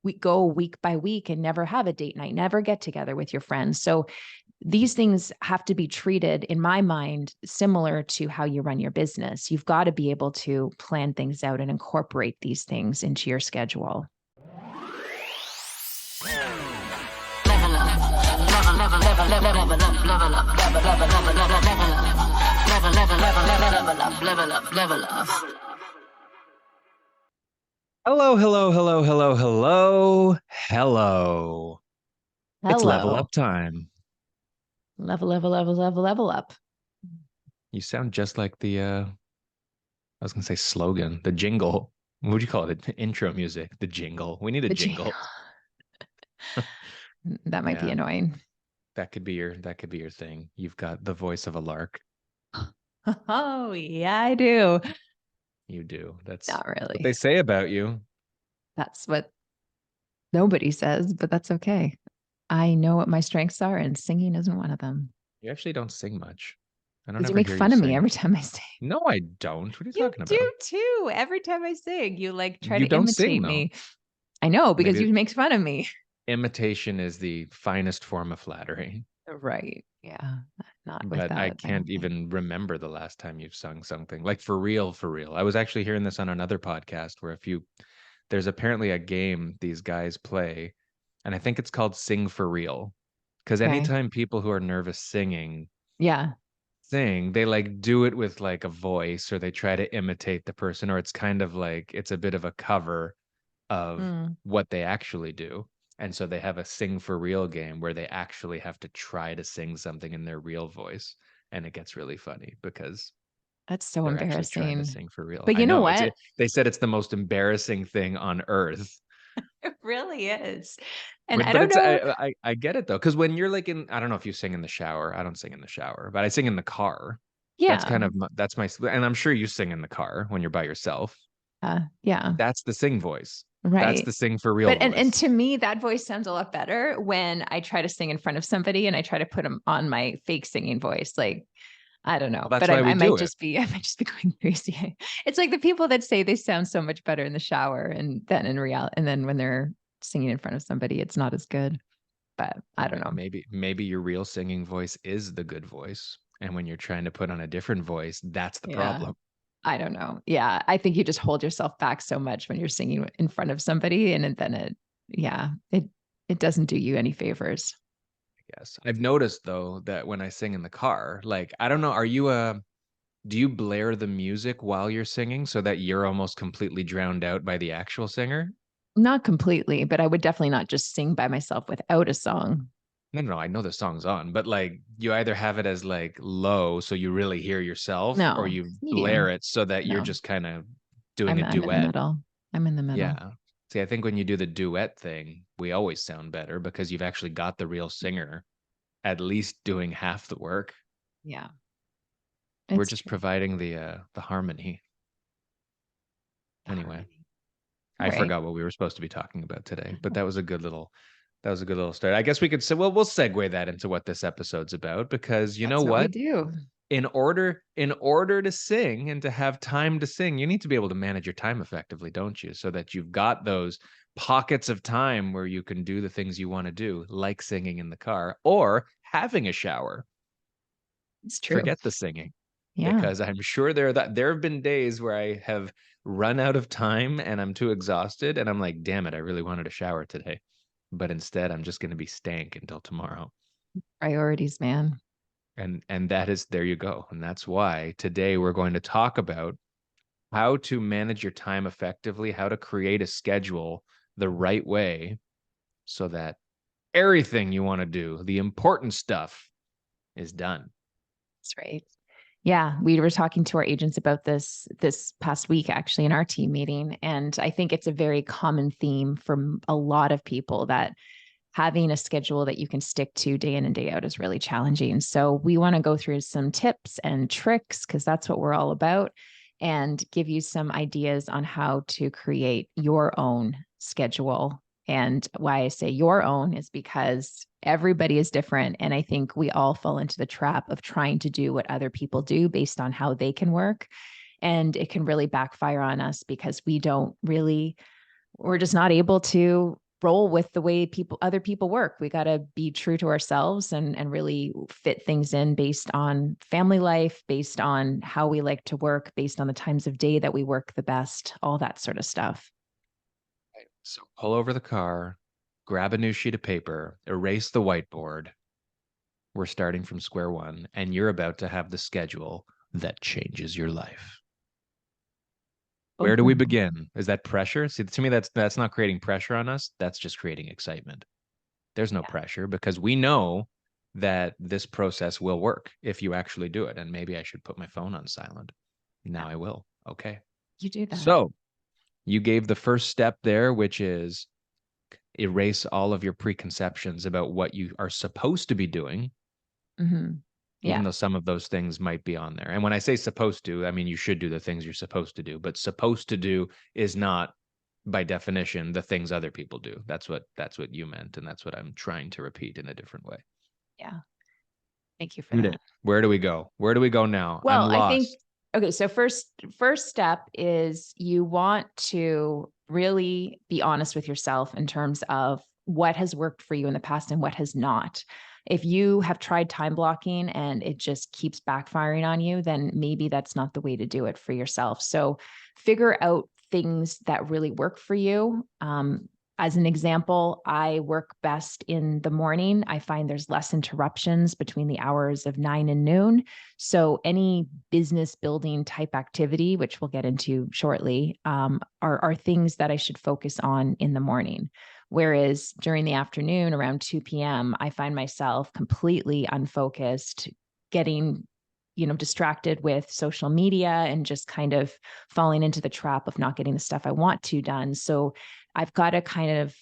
we go week by week and never have a date night, never get together with your friends. So these things have to be treated, in my mind, similar to how you run your business. You've got to be able to plan things out and incorporate these things into your schedule. Hello, hello, hello, hello, hello, hello. It's level Hello. up time. Level up. You sound just like I was gonna say slogan, the jingle. What would you call it? The intro music, the jingle. We need a jingle. That might be Yeah, annoying. that could be your thing. You've got the voice of a lark. Oh, yeah, I do. You do. That's Not what really. they say about you. That's what nobody says, but that's okay. I know what my strengths are, and singing isn't one of them. You actually don't sing much. I don't Because you ever make hear you fun of me sing. every time I sing. No, I don't. What are you You talking about? do too. Every time I sing, you like try You to don't sing imitate though. me. I know because Maybe you make fun of me. imitation is the finest form of flattery. Right. Yeah. Not with But I that, I can't don't think. even remember the last time you've sung something like for real, for real. I was actually hearing this on another podcast where there's apparently a game these guys play, and I think it's called Sing for Real. Because Okay. anytime people who are nervous singing Yeah. sing, they like do it with like a voice or they try to imitate the person, or it's kind of like it's a bit of a cover of Mm. what they actually do. And so they have a sing for real game where they actually have to try to sing something in their real voice. And it gets really funny because That's so they're actually trying to embarrassing. sing for real. But I you know know what? they said it's the most embarrassing thing on earth. It really is. And I But don't it's know. I get it though, because when you're like in, I don't know if you sing in the shower. I don't sing in the shower, but I sing in the car. That's Yeah. kind of that's my, and I'm sure you sing in the car when you're by yourself. Yeah. That's the sing voice. That's Right. the sing for real But and voice. to me, that voice sounds a lot better when I try to sing in front of somebody and I try to put them on my fake singing voice. Like, I don't Well, know, that's but why we I might do it. just be, I might just be going crazy. It's like the people that say they sound so much better in the shower, and then in reality, and then when they're singing in front of somebody, it's not as good. But I Well, don't know. maybe your real singing voice is the good voice, and when you're trying to put on a different voice, that's the Yeah, problem. I don't know. Yeah, I think you just hold yourself back so much when you're singing in front of somebody, and then yeah, it doesn't do you any favors. Yes, I've noticed though that when I sing in the car, like I don't know, do you blare the music while you're singing so that you're almost completely drowned out by the actual singer? Not completely, but I would definitely not just sing by myself without a song. No, no, no, I know the song's on, but like you either have it as like low so you really hear yourself, or No, you blare medium. it so that you're No, just kind of doing a I'm in the duet. middle. I'm in the middle. Yeah. See, I think when you do the duet thing, we always sound better because you've actually got the real singer at least doing half the work. Yeah, We're it's just true. providing the harmony. The Anyway, harmony. All I right. forgot what we were supposed to be talking about today, but that was a good little start. I guess we could say, well, we'll segue that into what this episode's about because you know That's what we what? do. In order to sing and to have time to sing, you need to be able to manage your time effectively, don't you? So that you've got those pockets of time where you can do the things you want to do, like singing in the car or having a shower. It's true. Forget the singing, Yeah. because I'm sure there have been days where I have run out of time and I'm too exhausted and I'm like, damn it, I really wanted a shower today. But instead, I'm just going to be stank until tomorrow. Priorities, man. And that is, there you go. And that's why today we're going to talk about how to manage your time effectively, how to create a schedule the right way so that everything you want to do, the important stuff, is done. That's right. Yeah, we were talking to our agents about this past week, actually, in our team meeting. And I think it's a very common theme for a lot of people that having a schedule that you can stick to day in and day out is really challenging. So we want to go through some tips and tricks because that's what we're all about, and give you some ideas on how to create your own schedule. And why I say your own is because everybody is different. And I think we all fall into the trap of trying to do what other people do based on how they can work. And it can really backfire on us because we're just not able to roll with the way other people work. We got to be true to ourselves and really fit things in based on family life, based on how we like to work, based on the times of day that we work the best, all that sort of stuff. So pull over the car, grab a new sheet of paper, erase the whiteboard. We're starting from square one, and you're about to have the schedule that changes your life. Where do we Open. begin? Is that pressure? See, to me, that's not creating pressure on us. That's just creating excitement. There's no Yeah. pressure because we know that this process will work if you actually do it. And maybe I should put my phone on silent. Now Yeah. I will. Okay. You do that. So you gave the first step there, which is erase all of your preconceptions about what you are supposed to be doing, Mm-hmm. even Yeah. though some of those things might be on there. And when I say supposed to, I mean you should do the things you're supposed to do, but supposed to do is not by definition the things other people do. That's what you meant, and that's what I'm trying to repeat in a different way. Yeah. Thank you for Shoot that. it. Where do we go? Where do we go now? I'm Well, I think, lost. okay, so first step is you want to really be honest with yourself in terms of what has worked for you in the past and what has not. If you have tried time blocking and it just keeps backfiring on you, then maybe that's not the way to do it for yourself. So figure out things that really work for you. As an example, I work best in the morning. I find there's less interruptions between the hours of 9 and noon. So any business building type activity, which we'll get into shortly, are things that I should focus on in the morning. Whereas during the afternoon, around 2 p.m., I find myself completely unfocused, getting distracted with social media and just kind of falling into the trap of not getting the stuff I want to done. So I've got to kind of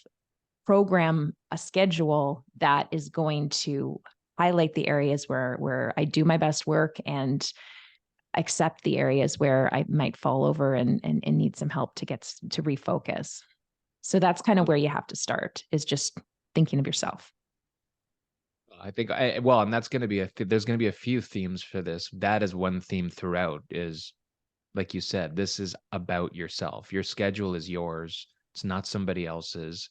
program a schedule that is going to highlight the areas where I do my best work and accept the areas where I might fall over and need some help to refocus. So that's kind of where you have to start, is just thinking of yourself. I think well, and that's going to be there's going to be a few themes for this. That is one theme throughout is like you said, this is about yourself. Your schedule is yours. It's not somebody else's.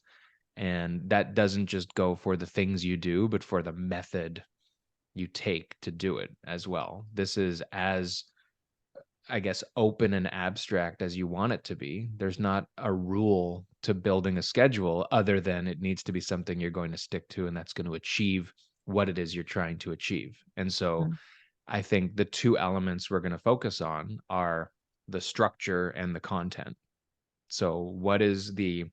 And that doesn't just go for the things you do, but for the method you take to do it as well. This is as, I guess, open and abstract as you want it to be. There's not a rule to building a schedule other than it needs to be something you're going to stick to and that's going to achieve what it is you're trying to achieve. And so Mhm. I think the two elements we're going to focus on are the structure and the content. So, what is the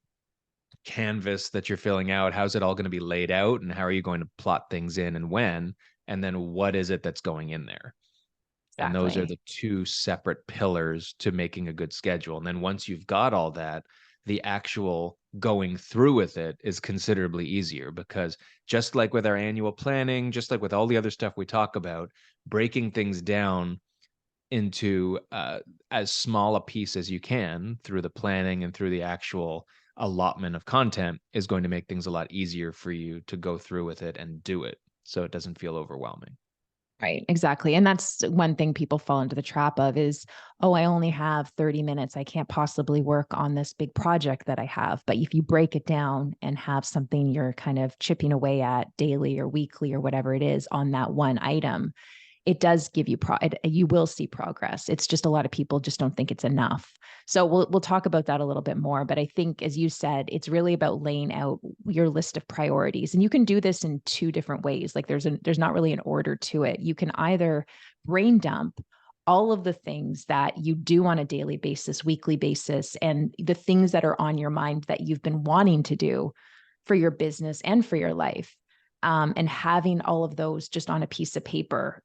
canvas that you're filling out? How's it all going to be laid out? And how are you going to plot things in and when? And then, what is it that's going in there? And those are Exactly. the two separate pillars to making a good schedule. And then, once you've got all that, the actual going through with it is considerably easier because just like with our annual planning, just like with all the other stuff we talk about, breaking things down into as small a piece as you can through the planning and through the actual allotment of content is going to make things a lot easier for you to go through with it and do it so it doesn't feel overwhelming. Right, exactly. And that's one thing people fall into the trap of is, oh, I only have 30 minutes. I can't possibly work on this big project that I have. But if you break it down and have something you're kind of chipping away at daily or weekly or whatever it is on that one item, it does give you you will see progress. It's just a lot of people just don't think it's enough. So we'll talk about that a little bit more, but I think, as you said, it's really about laying out your list of priorities. And you can do this in two different ways. Like there's not really an order to it. You can either brain dump all of the things that you do on a daily basis, weekly basis, and the things that are on your mind that you've been wanting to do for your business and for your life. And having all of those just on a piece of paper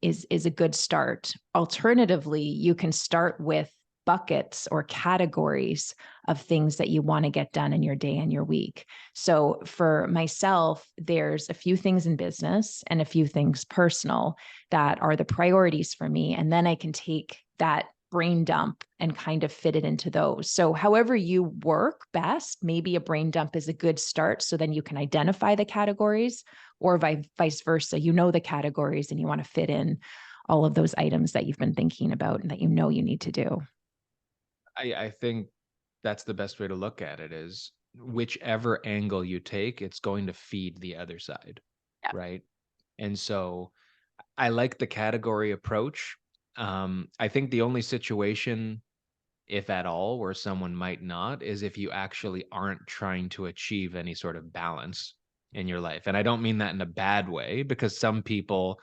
is a good start. Alternatively, you can start with buckets or categories of things that you want to get done in your day and your week. So for myself, there's a few things in business and a few things personal that are the priorities for me. And then I can take that brain dump and kind of fit it into those. So however you work best, maybe a brain dump is a good start. So then you can identify the categories, or vice versa. You know the categories and you want to fit in all of those items that you've been thinking about and that you need to do. I think that's the best way to look at it is whichever angle you take, it's going to feed the other side, Yeah. right? And so I like the category approach. I think the only situation, if at all, where someone might not is if you actually aren't trying to achieve any sort of balance in your life. And I don't mean that in a bad way, because some people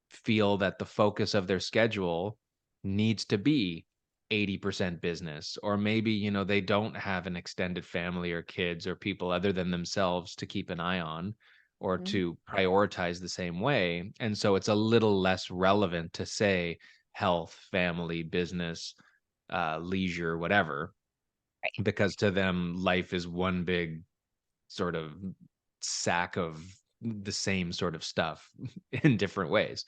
feel that the focus of their schedule needs to be 80% business, or maybe they don't have an extended family or kids or people other than themselves to keep an eye on or Mhm. to prioritize the same way, and so it's a little less relevant to say health, family, business, leisure, whatever, Right. because to them life is one big sort of sack of the same sort of stuff in different ways.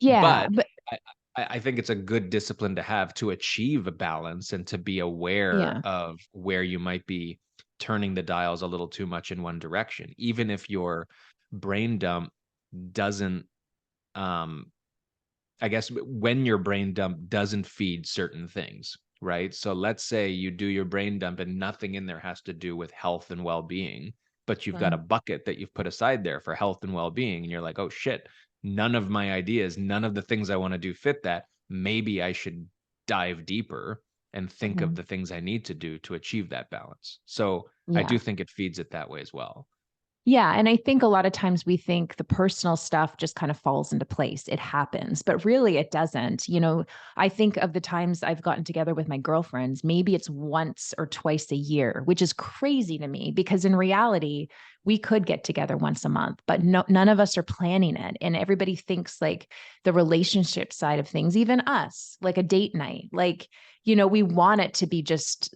Yeah, But but I I think it's a good discipline to have to achieve a balance and to be aware yeah. of where you might be turning the dials a little too much in one direction. Even if your brain dump doesn't, um, I guess when your brain dump doesn't feed certain things, right? So let's say you do your brain dump and nothing in there has to do with health and well-being, but you've got a Mm, bucket that you've put aside there for health and well-being, and you're like, "Oh shit, none of my ideas, none of the things I want to do fit that. Maybe I should dive deeper and think of mhm. the things I need to do to achieve that balance." So I Yeah. do think it feeds it that way as well. Yeah. And I think a lot of times we think the personal stuff just kind of falls into place. It happens, but really it doesn't. I think of the times I've gotten together with my girlfriends, maybe it's once or twice a year, which is crazy to me because in reality, we could get together once a month, but no, none of us are planning it. And everybody thinks like the relationship side of things, even us, like a date night, like, we want it to be just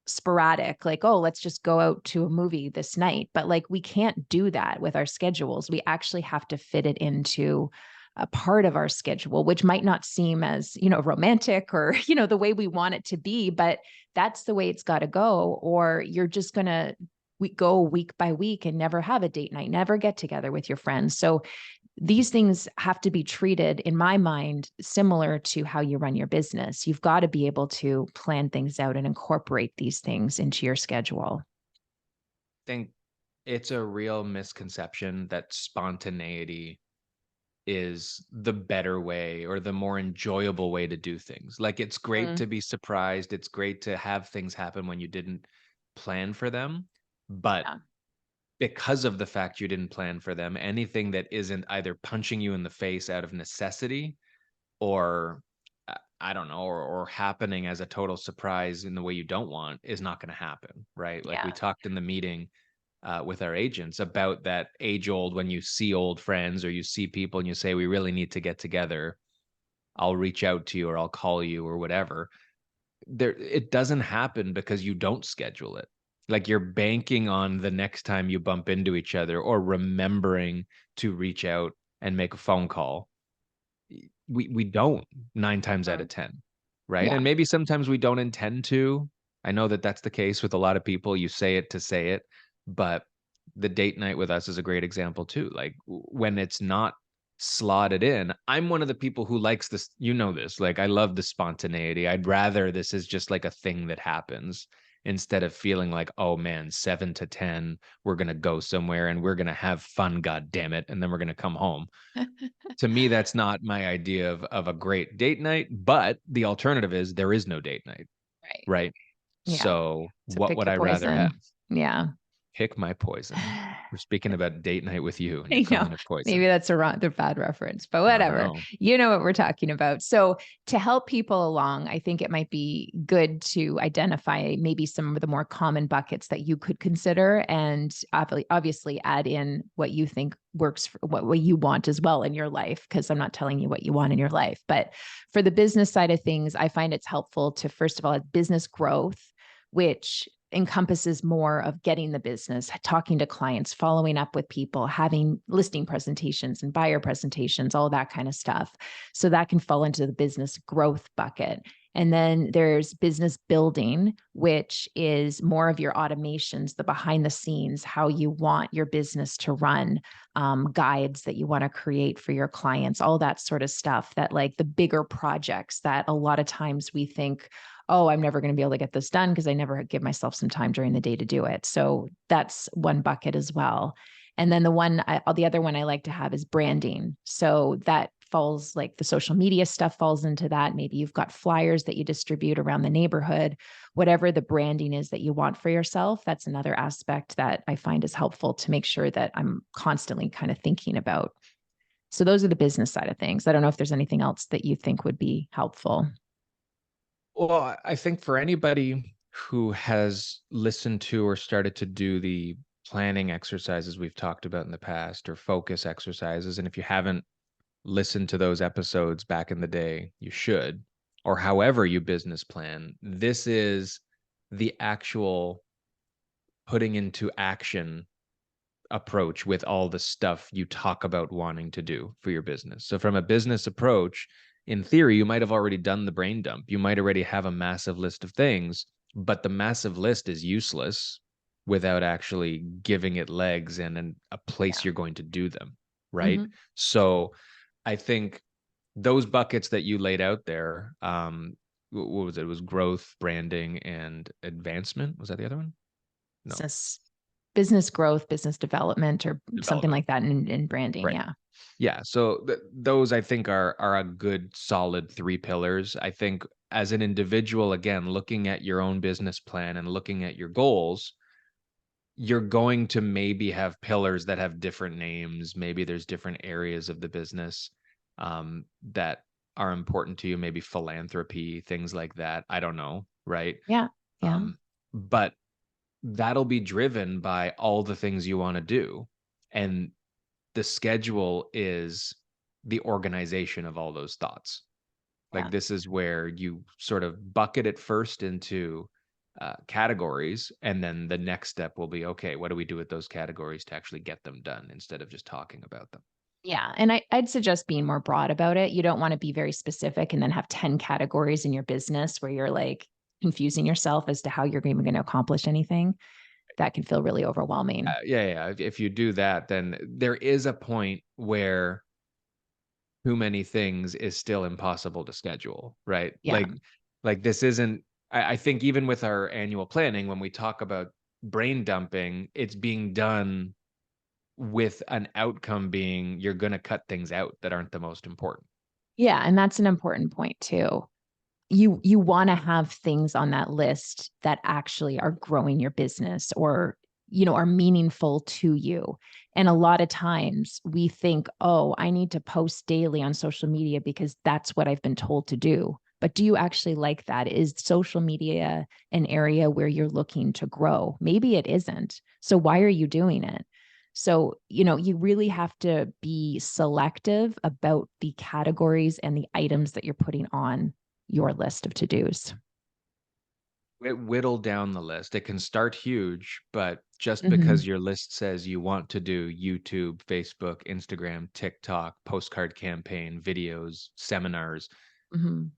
sporadic, like, oh, let's just go out to a movie this night. But like, we can't do that with our schedules. We actually have to fit it into a part of our schedule, which might not seem as, romantic or, the way we want it to be, but that's the way it's got to go. Or you're just going to we go week by week and never have a date night, never get together with your friends. So these things have to be treated, in my mind, similar to how you run your business. You've got to be able to plan things out and incorporate these things into your schedule. Think it's a real misconception that spontaneity is the better way or the more enjoyable way to do things. Like, it's great Mm, to be surprised, it's great to have things happen when you didn't plan for them, but yeah. because of the fact you didn't plan for them, anything that isn't either punching you in the face out of necessity or, I don't know, or happening as a total surprise in the way you don't want is not gonna happen, right? Like, we Yeah. talked in the meeting, with our agents about that age old when you see old friends or you see people and you say, "We really need to get together. I'll reach out to you or I'll call you," or whatever. It doesn't happen because you don't schedule it. Like, you're banking on the next time you bump into each other or remembering to reach out and make a phone call. We don't 9 times out of Mm, 10, right? yeah. And maybe sometimes we don't intend to. I know that that's the case with a lot of people. You say it to say it, but the date night with us is a great example too. Like, when it's not slotted in, I'm one of the people who likes this, this. Like, I love the spontaneity. I'd rather this is just like a thing that happens instead of feeling like, "Oh man, 7 to 10, we're going to go somewhere and we're going to have fun, god damn it, and then we're going to come home." To me, that's not my idea of a great date night, but the alternative is there is no date night, Right. right? Yeah. So, So what pick would your I rather have? poison. Yeah. Pick my poison. We're speaking about date night with you, and you're I know. calling it poison. Maybe that's the bad reference, but I don't whatever. know. You know what we're talking about. So, to help people along, I think it might be good to identify maybe some of the more common buckets that you could consider and obviously add in what you think works for what you want as well in your life. Because I'm not telling you what you want in your life. But for the business side of things, I find it's helpful to, first of all, have business growth, which encompasses more of getting the business, talking to clients, following up with people, having listing presentations and buyer presentations, all that kind of stuff. So that can fall into the business growth bucket. And then there's business building, which is more of your automations, the behind the scenes, how you want your business to run, guides that you want to create for your clients, all that sort of stuff that like the bigger projects that a lot of times we think, oh, I'm never going to be able to get this done because I never give myself some time during the day to do it. So that's one bucket as well. And then the other one I like to have is branding. So that falls, like the social media stuff falls into that. Maybe you've got flyers that you distribute around the neighborhood, whatever the branding is that you want for yourself. That's another aspect that I find is helpful to make sure that I'm constantly kind of thinking about. So those are the business side of things. I don't know if there's anything else that you think would be helpful. Well, I think for anybody who has listened to or started to do the planning exercises we've talked about in the past, or focus exercises, and if you haven't listened to those episodes back in the day, you should, or however you business plan, this is the actual putting into action approach with all the stuff you talk about wanting to do for your business. So from a business approach, in theory, you might have already done the brain dump. You might already have a massive list of things, but the massive list is useless without actually giving it legs and a place Yeah. you're going to do them, right? Mm-hmm. So I think those buckets that you laid out there, what was it? It was growth, branding, and advancement. Was that the other one? No, Business, business growth, business development, or something development. like that in branding. Right. Yeah. Yeah, so those I think are a good solid 3 pillars. I think as an individual, again, looking at your own business plan and looking at your goals, you're going to maybe have pillars that have different names. Maybe there's different areas of the business that are important to you, maybe philanthropy, things like that. I don't know, right? Yeah. Yeah. Um, but that'll be driven by all the things you want to do. And the schedule is the organization of all those thoughts. Like Yeah. this is where you sort of bucket it first into categories, and then the next step will be, okay, what do we do with those categories to actually get them done instead of just talking about them? Yeah. And I'd suggest being more broad about it. You don't want to be very specific and then have 10 categories in your business where you're like confusing yourself as to how you're even going to accomplish anything. That can feel really overwhelming. Yeah. If you do that, then there is a point where too many things is still impossible to schedule, right? Yeah. Like this isn't. I think even with our annual planning, when we talk about brain dumping, it's being done with an outcome being you're going to cut things out that aren't the most important. Yeah. And that's an important point too. You want to have things on that list that actually are growing your business or are meaningful to you. And a lot of times we think, oh, I need to post daily on social media because that's what I've been told to do. But do you actually like that? Is social media an area where you're looking to grow? Maybe it isn't. So why are you doing it? So, you really have to be selective about the categories and the items that you're putting on your list of to-dos. Whittle down the list. It can start huge, but just Mhm, because your list says you want to do YouTube, Facebook, Instagram, TikTok, postcard campaign, videos, seminars, mhm.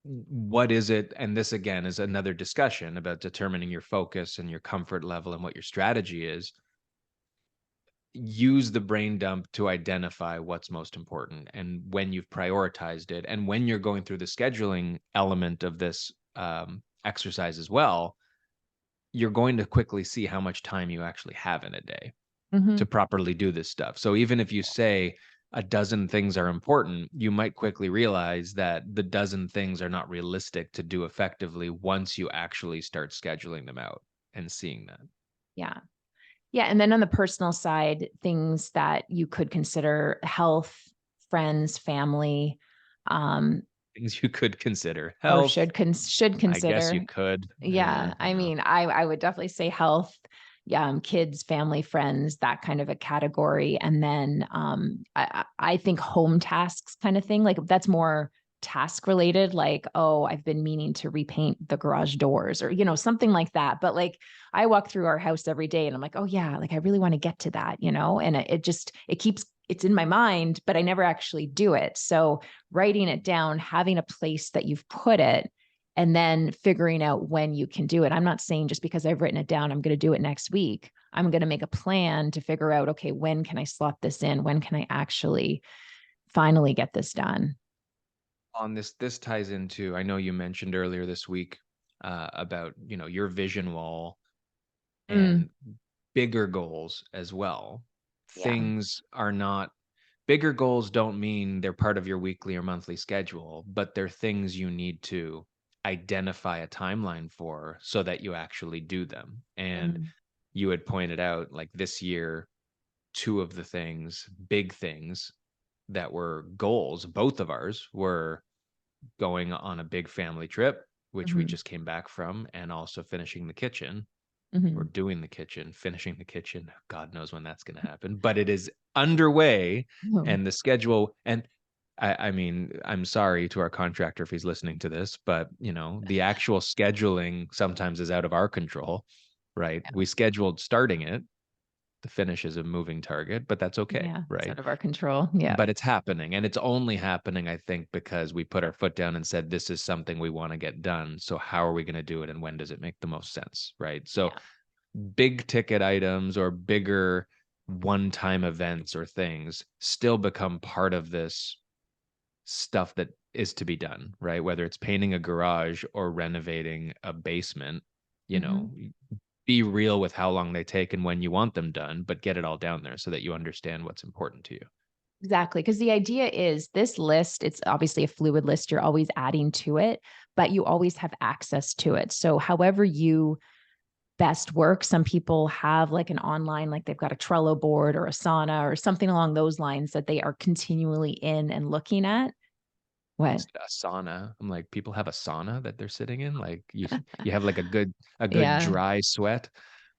what is it? And this again is another discussion about determining your focus and your comfort level and what your strategy is. Use the brain dump to identify what's most important and when you've prioritized it. And when you're going through the scheduling element of this exercise as well, you're going to quickly see how much time you actually have in a day to Mhm. properly do this stuff. So even if you say a dozen things are important, you might quickly realize that the dozen things are not realistic to do effectively once you actually start scheduling them out and seeing that. Yeah. Yeah, and then on the personal side, things that you could consider health, friends, family, um, Things you could consider. or Health, should I guess you consider. could. Yeah, I Yeah. mean, I would definitely say health, yeah, kids, family, friends, that kind of a category. And then I think home tasks kind of thing, like that's more task related, like, oh, I've been meaning to repaint the garage doors or, something like that. But like I walk through our house every day and I'm like, oh yeah, like I really want to get to that, and it's in my mind, but I never actually do it. So writing it down, having a place that you've put it, and then figuring out when you can do it. I'm not saying just because I've written it down, I'm going to do it next week. I'm going to make a plan to figure out, okay, when can I slot this in? When can I actually finally get this done? On this ties into, I know you mentioned earlier this week about, your vision wall Mm, and bigger goals as well. yeah. Things are not Bigger goals don't mean they're part of your weekly or monthly schedule, but they're things you need to identify a timeline for so that you actually do them. And Mm, you had pointed out, like this year, two of the big things that were goals, both of ours were going on a big family trip, which we mhm, just came back from, and also finishing the kitchen or mhm. doing the kitchen, finishing the kitchen. God knows when that's going to happen, but it is underway, Oh, and the schedule. And I mean, I'm sorry to our contractor if he's listening to this, but the actual scheduling sometimes is out of our control, right? yeah. We scheduled starting it. The finish is a moving target, but that's okay, Yeah, it's right? out of our control. Yeah. But it's happening, and it's only happening, I think, because we put our foot down and said this is something we want to get done. So how are we going to do it, and when does it make the most sense, right? So Yeah. big ticket items or bigger one-time events or things still become part of this stuff that is to be done, right? Whether it's painting a garage or renovating a basement, you Mhm. know, be real with how long they take and when you want them done, but get it all down there so that you understand what's important to you. Exactly. Because the idea is this list, it's obviously a fluid list. You're always adding to it, but you always have access to it. So, however you best work, some people have like an online, like they've got a Trello board or Asana or something along those lines that they are continually in and looking at. You What? said a sauna. I'm like, people have a sauna that they're sitting in. Like you have like a good Yeah. dry sweat.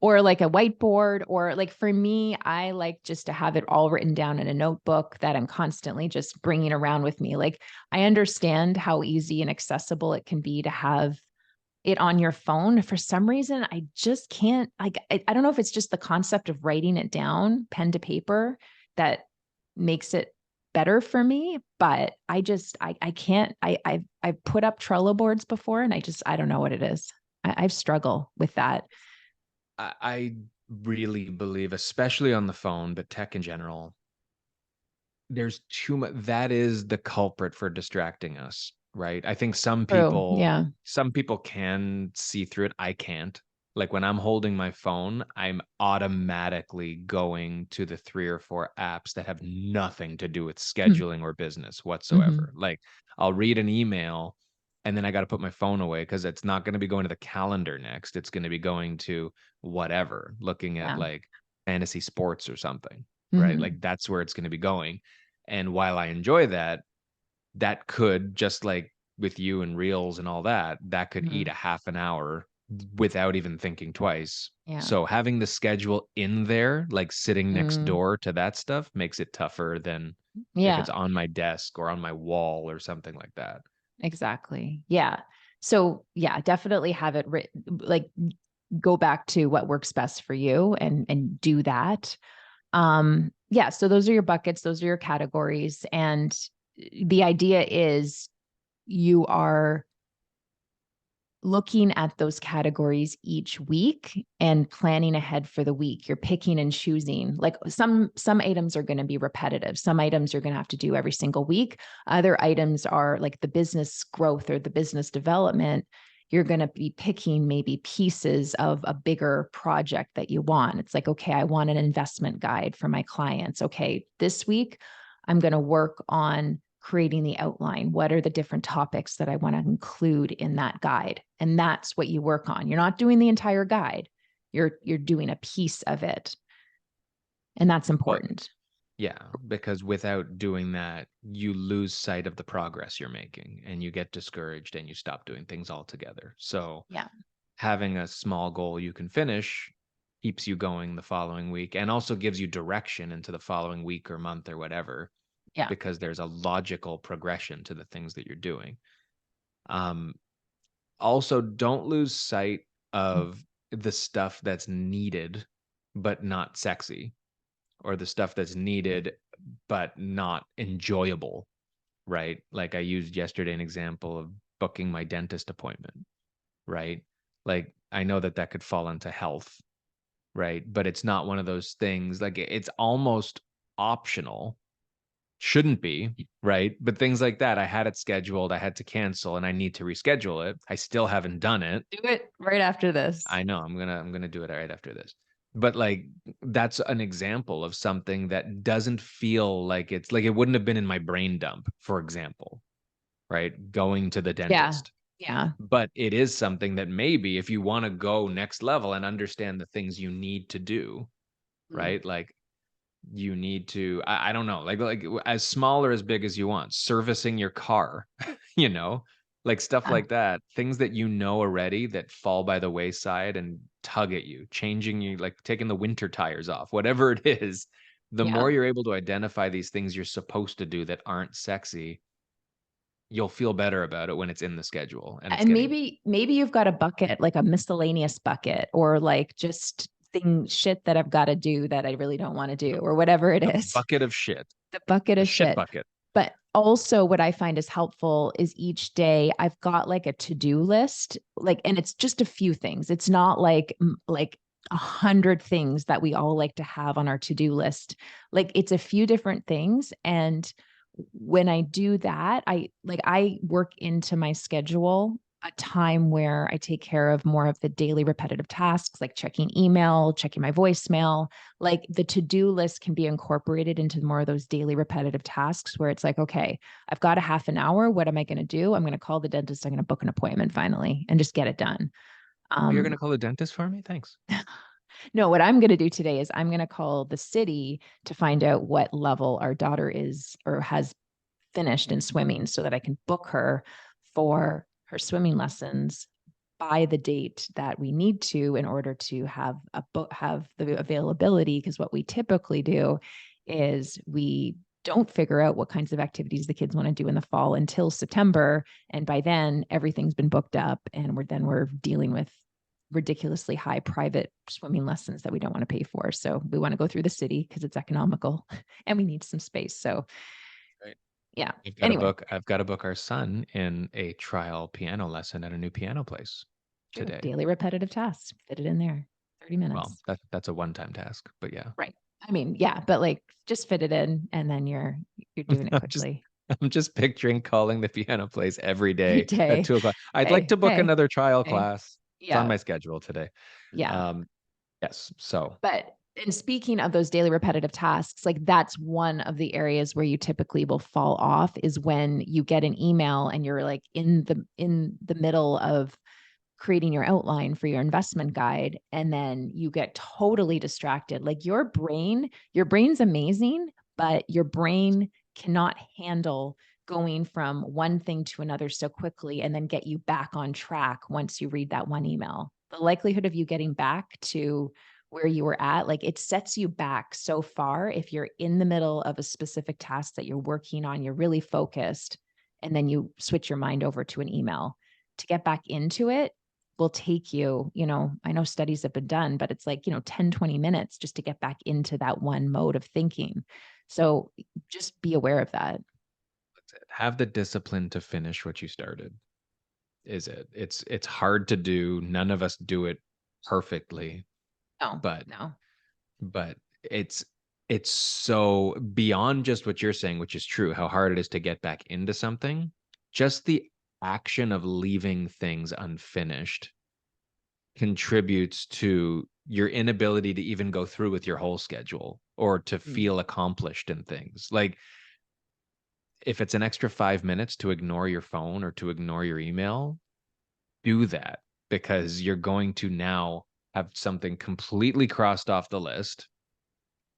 Or like a whiteboard, or like for me, I like just to have it all written down in a notebook that I'm constantly just bringing around with me. Like I understand how easy and accessible it can be to have it on your phone. For some reason, I just can't, like, I don't know if it's just the concept of writing it down, pen to paper, that makes it better for me. But I can't, I've put up Trello boards before and I don't know what it is. I've struggled with that. I really believe, especially on the phone, but tech in general, there's too much. That is the culprit for distracting us, right? I think some True. people Yeah. some people can see through it. I can't. Like when I'm holding my phone, I'm automatically going to the 3 or 4 apps that have nothing to do with scheduling or business Mm-hmm. whatsoever. Like I'll read an email and then I got to put my phone away because it's not going to be going to the calendar next. It's going to be going to whatever, looking at Yeah. like fantasy sports or something, right? Mm-hmm. Like that's where it's going to be going. And while I enjoy that, that could, just like with you and reels and all that, that could eat Mm-hmm. a half an hour without even thinking twice. Yeah. So having the schedule in there, like sitting next Mm, door to that stuff, makes it tougher than if yeah, it's on my desk or on my wall or something like that. exactly. Yeah. So yeah, definitely have it written, like go back to what works best for you and do that. Yeah, so those are your buckets, those are your categories. And the idea is you are looking at those categories each week and planning ahead for the week. You're picking and choosing. Like some items are going to be repetitive. Some items you're going to have to do every single week. Other items are like the business growth or the business development. You're going to be picking maybe pieces of a bigger project that you want. It's like, okay, I want an investment guide for my clients. Okay, this week I'm going to work on creating the outline. What are the different topics that I want to include in that guide? And that's what you work on. You're not doing the entire guide. You're doing a piece of it. And that's Well, important. yeah, because without doing that, you lose sight of the progress you're making and you get discouraged and you stop doing things altogether. So Yeah. having a small goal you can finish keeps you going the following week and also gives you direction into the following week or month or whatever, Yeah. because there's a logical progression to the things that you're doing. Um, Also, don't lose sight of the stuff that's needed but not sexy, or the stuff that's needed but not enjoyable, right? Like I used yesterday an example of booking my dentist appointment, right? Like I know that that could fall into health, right? But it's not one of those things, like it's almost optional, shouldn't be, right? But things like that, I had it scheduled, I had to cancel, and I need to reschedule it. I still haven't done it. Do it right after this. I know I'm gonna do it right after this. But like that's an example of something that doesn't feel like it's like it wouldn't have been in my brain dump, for example, right? Going to the Yeah. dentist. Yeah. But it is something that maybe if you want to go next level and understand the things you need to do, Mm. right? Like you need to I don't know, like as small or as big as you want, servicing your car, you know, like stuff Yeah. like that, things that you know already that fall by the wayside and tug at you, changing you, like taking the winter tires off, whatever it is. The Yeah. more you're able to identify these things you're supposed to do that aren't sexy, you'll feel better about it when it's in the schedule and it's And getting maybe you've got a bucket, like a miscellaneous bucket, or like just shit that I've got to do that I really don't want to do, or whatever it a is. bucket of shit, The bucket a of shit shit. bucket. But also what I find is helpful is each day I've got like a to-do list, like, and it's just a few things. It's not like 100 things that we all like to have on our to-do list. Like it's a few different things. And when I do that, I work into my schedule a time where I take care of more of the daily repetitive tasks like checking email, checking my voicemail. Like the to-do list can be incorporated into more of those daily repetitive tasks where it's like, okay, I've got a half an hour. What am I going to do? I'm going to call the dentist. I'm going to book an appointment finally and just get it done. Oh, you're Um, gonna call the dentist for me? Thanks. no, what I'm going to do today is I'm going to call the city to find out what level our daughter is or has finished in swimming so that I can book her for her swimming lessons by the date that we need to in order to have the availability. Because what we typically do is we don't figure out what kinds of activities the kids want to do in the fall until September, and by then everything's been booked up and we're dealing with ridiculously high private swimming lessons that we don't want to pay for. So we want to go through the city because it's economical and we need some space. So Right. yeah. I've got to Anyway, book I've got to book our son in a trial piano lesson at a new piano place true. today. Daily repetitive tasks. Fit it in there. 30 Well, minutes. that's a one-time task, but yeah. Right. I mean, yeah, but like just fit it in and then you're doing it I'm just quickly. I'm just picturing calling the piano place every Every day at day. 2 o'clock. I'd like Hey, to book hey, another trial hey. class. It's on Yeah. my schedule today. Yeah. Um, yes. So But and speaking of those daily repetitive tasks, like that's one of the areas where you typically will fall off is when you get an email and you're like in the middle of creating your outline for your investment guide and then you get totally distracted. Like your brain's amazing, but your brain cannot handle going from one thing to another so quickly and then get you back on track once you read that one email. The likelihood of you getting back to where you were at, like it sets you back so far if you're in the middle of a specific task that you're working on, you're really focused, and then you switch your mind over to an email. To get back into it will take you, I know studies have been done, but it's like, 10, 20 minutes just to get back into that one mode of thinking. So just be aware of that. have the discipline to finish what you started. Is it? It's hard to do. None of us do it perfectly, No, but no. but it's it's so beyond just what you're saying, which is true, how hard it is to get back into something. Just the action of leaving things unfinished contributes to your inability to even go through with your whole schedule or to Mm. feel accomplished in things. Like if it's an extra 5 minutes to ignore your phone or to ignore your email, do that because you're going to now have something completely crossed off the list.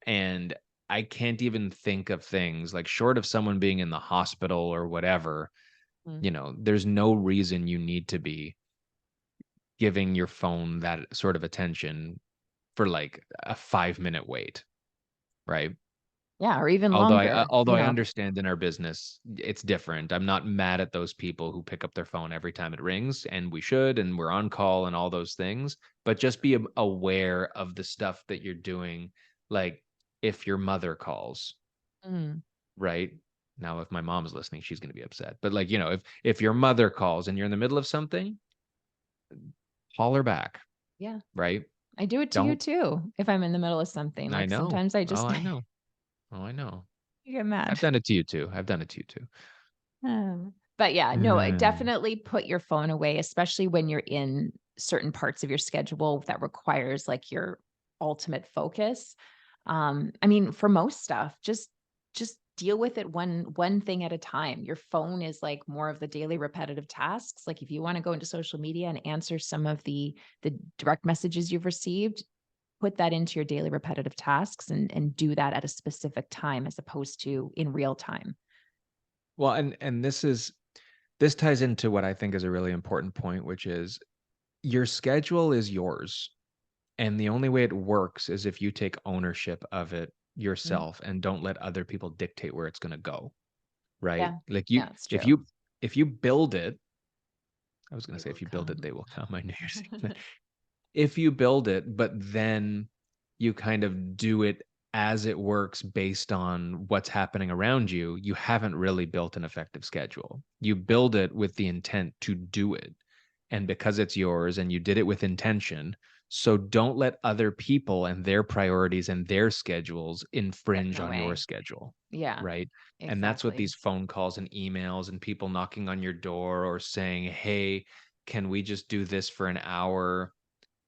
And I can't even think of things like short of someone being in the hospital or whatever, Mm. there's no reason you need to be giving your phone that sort of attention for like a 5 minute wait, right? Yeah, or even Although I longer, although I understand in our business it's different. I'm not mad at those people who pick up their phone every time it rings, and we should, and we're on call and all those things. But just be aware of the stuff that you're doing. Like if your mother calls, Mm. right? Now, if my mom's listening, she's going to be upset. But like if your mother calls and you're in the middle of something, call her back, Yeah. right? I do it to you Don't. too if I'm in the middle of something. I Like know. sometimes I Oh, just I know. Oh, I know. Get mad. I've done it to you too. I've done it to you too. But yeah, no, I Mm. definitely put your phone away, especially when you're in certain parts of your schedule that requires like your ultimate focus. I mean, for most stuff, just deal with it one thing at a time. Your phone is like more of the daily repetitive tasks. Like if you want to go into social media and answer some of the direct messages you've received, put that into your daily repetitive tasks and do that at a specific time as opposed to in real time. Well, and this ties into what I think is a really important point, which is your schedule is yours. And the only way it works is if you take ownership of it Mm. yourself and don't let other people dictate where it's going to go, right? Yeah. Like Yeah, it's if true. you build it, I was going to They say will if you build it, come. they will come. I knew you're saying that. If you build it, but then you kind of do it as it works based on what's happening around you, you haven't really built an effective schedule. You build it with the intent to do it. And because it's yours and you did it with intention, so don't let other people and their priorities and their schedules Get in infringe the on your way. schedule. Yeah, Right. And that's what exactly. these phone calls and emails and people knocking on your door or saying, hey, can we just do this for an hour?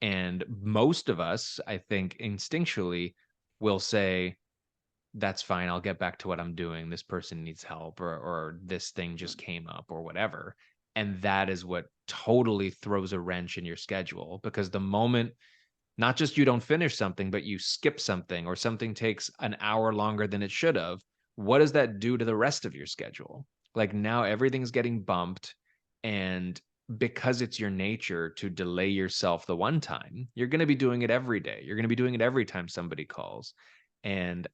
And most of us, I think, instinctually will say, that's fine. I'll get back to what I'm doing. This person needs help, or this thing just came up, or whatever. And that is what totally throws a wrench in your schedule because the moment not just you don't finish something, but you skip something or something takes an hour longer than it should have, what does that do to the rest of your schedule? Like now everything's getting bumped. And because it's your nature to delay yourself the one time, you're going to be doing it every day. You're going to be doing it every time somebody calls. And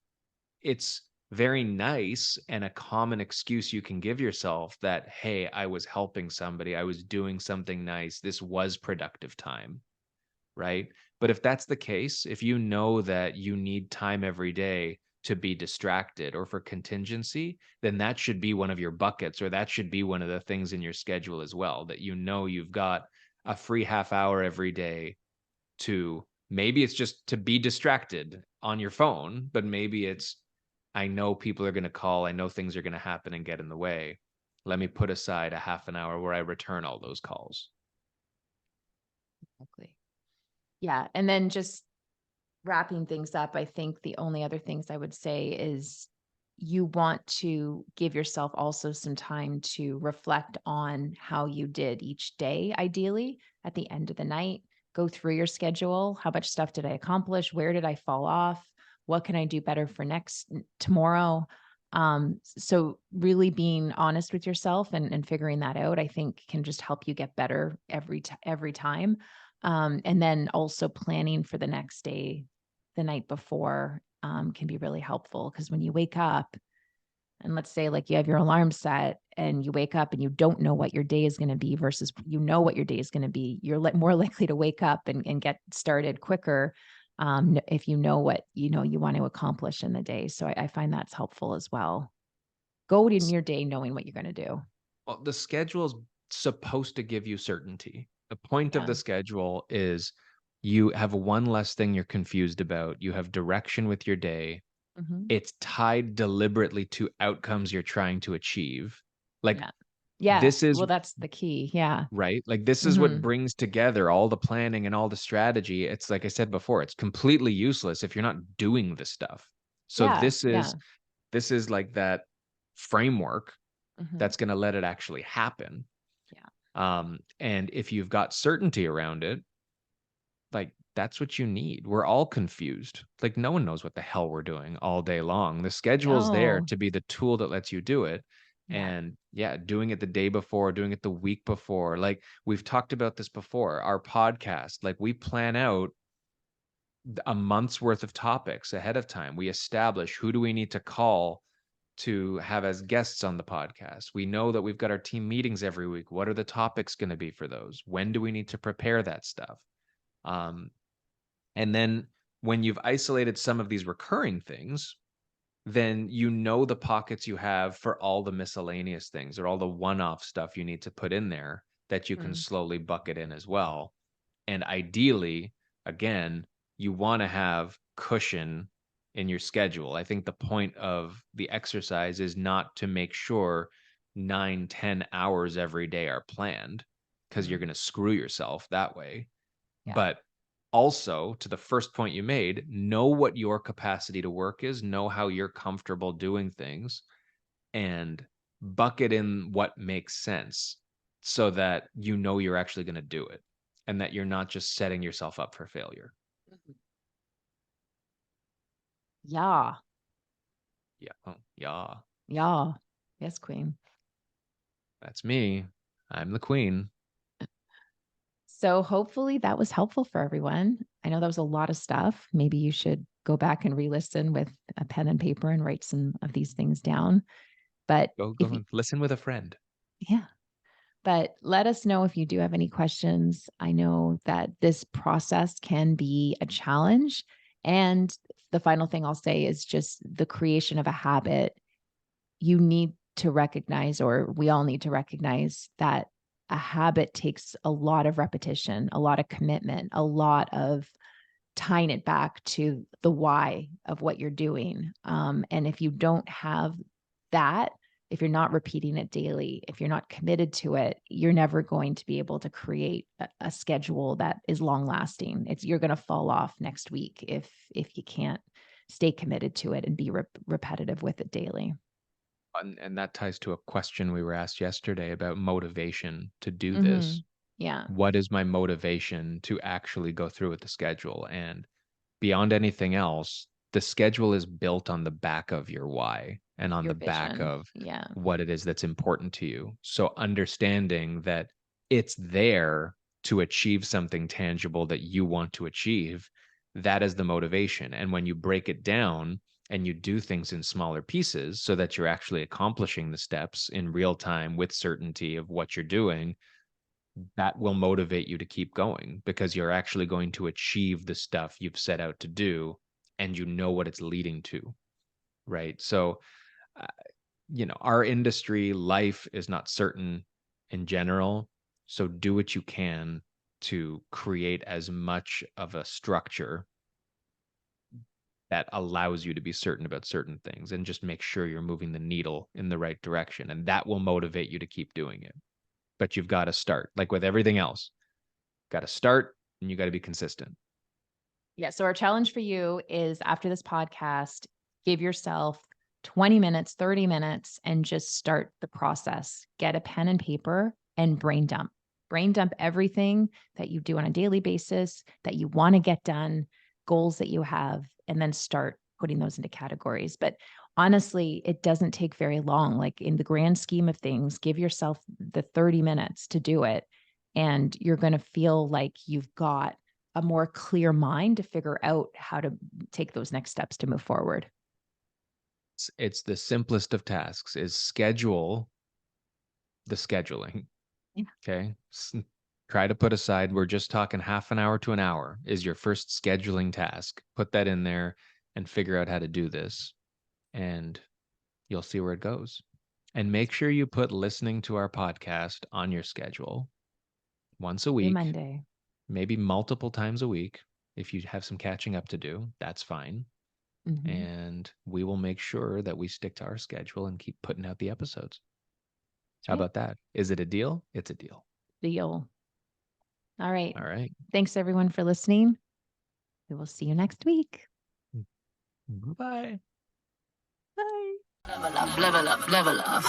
it's very nice and a common excuse you can give yourself that, hey, I was helping somebody, I was doing something nice. This was productive time, right? But if that's the case, if you know that you need time every day to be distracted or for contingency, then that should be one of your buckets or that should be one of the things in your schedule as well that you know you've got a free half hour every day to maybe it's just to be distracted on your phone, but maybe it's I know people are going to call, I know things are going to happen and get in the way. Let me put aside a half an hour where I return all those calls. Exactly. Yeah, and then just wrapping things up, I think the only other things I would say is you want to give yourself also some time to reflect on how you did each day, ideally, at the end of the night. Go through your schedule. How much stuff did I accomplish? Where did I fall off? What can I do better for tomorrow? So really being honest with yourself and figuring that out, I think can just help you get better every time. And then also planning for the next day the night before, can be really helpful because when you wake up and let's say like you have your alarm set and you wake up and you don't know what your day is going to be versus you know what your day is going to be, you're more likely to wake up and get started quicker, if you know what you know you want to accomplish in the day. So I find that's helpful as well. Go in your day knowing what you're going to do. Well, the schedule is supposed to give you certainty. The point of Yeah. the schedule is you have one less thing you're confused about. You have direction with your day. Hmm. It's tied deliberately to outcomes you're trying to achieve. Like Yeah. Yeah. this is Well, that's the key. Yeah. right. Like this is what Hmm. brings together all the planning and all the strategy. It's like I said before, it's completely useless if you're not doing the stuff. So Yeah. this Yeah. is like that framework Hmm. that's going to let it actually happen. Yeah. And if you've got certainty around it, like that's what you need. We're all confused. Like no one knows what the hell we're doing all day long. The schedule's there No. to be the tool that lets you do it. Yeah. And yeah, doing it the day before, doing it the week before. Like we've talked about this before, our podcast, like we plan out a month's worth of topics ahead of time. We establish who do we need to call to have as guests on the podcast. We know that we've got our team meetings every week. What are the topics going to be for those? When do we need to prepare that stuff? Um, and then when you've isolated some of these recurring things, then you know the pockets you have for all the miscellaneous things or all the one off stuff you need to put in there that you can Mm. slowly bucket in as well. And ideally, again, you want to have cushion in your schedule. I think the point of the exercise is not to make sure 9-10 hours every day are planned, because you're going to screw yourself that way. Yeah. But also, to the first point you made, know what your capacity to work is, know how you're comfortable doing things, and bucket in what makes sense so that you know you're actually going to do it and that you're not just setting yourself up for failure. Yeah. Yeah. Oh, yeah. Yeah. Yes, Queen. That's me. I'm the queen. So hopefully that was helpful for everyone. I know that was a lot of stuff. Maybe you should go back and re-listen with a pen and paper and write some of these things down. But Go if and listen with a friend. yeah, but let us know if you do have any questions. I know that this process can be a challenge. And the final thing I'll say is just the creation of a habit. You need to recognize, or we all need to recognize, that a habit takes a lot of repetition, a lot of commitment, a lot of tying it back to the why of what you're doing. And if you don't have that, if you're not repeating it daily, if you're not committed to it, you're never going to be able to create a schedule that is long lasting. You're going to fall off next week if you can't stay committed to it and be repetitive with it daily. And that ties to a question we were asked yesterday about motivation to do this. Mm-hmm. Yeah, What is my motivation to actually go through with the schedule? And beyond anything else, the schedule is built on the back of your why and on your the back vision. of Yeah, what it is that's important to you. So understanding that it's there to achieve something tangible that you want to achieve, that is the motivation. And when you break it down and you do things in smaller pieces so that you're actually accomplishing the steps in real time with certainty of what you're doing, that will motivate you to keep going because you're actually going to achieve the stuff you've set out to do and you know what it's leading to, right? So uh, our industry life is not certain in general, so do what you can to create as much of a structure that allows you to be certain about certain things, and just make sure you're moving the needle in the right direction, and that will motivate you to keep doing it. But you've got to start, like with everything else. Got to start, and you got to be consistent. yeah. So our challenge for you is, after this podcast, give yourself 20 minutes, 30 minutes, and just start the process. Get a pen and paper and brain dump. Brain dump everything that you do on a daily basis that you want to get done, goals that you have, and then start putting those into categories. But honestly, it doesn't take very long. Like, in the grand scheme of things, give yourself the 30 minutes to do it. And you're going to feel like you've got a more clear mind to figure out how to take those next steps to move forward. It's the simplest of tasks, is schedule the scheduling. Yeah. Okay. Try to put aside, we're just talking half an hour to an hour is your first scheduling task. Put that in there and figure out how to do this, and you'll see where it goes. And make sure you put listening to our podcast on your schedule once a Every week, Monday. maybe multiple times a week. If you have some catching up to do, that's fine. Mm-hmm. And we will make sure that we stick to our schedule and keep putting out the episodes. That's How right. about that? Is it a deal? It's a deal. Deal. All right. All right. Thanks, everyone, for listening. We will see you next week. Bye-bye. Bye. Level up, level up, level up.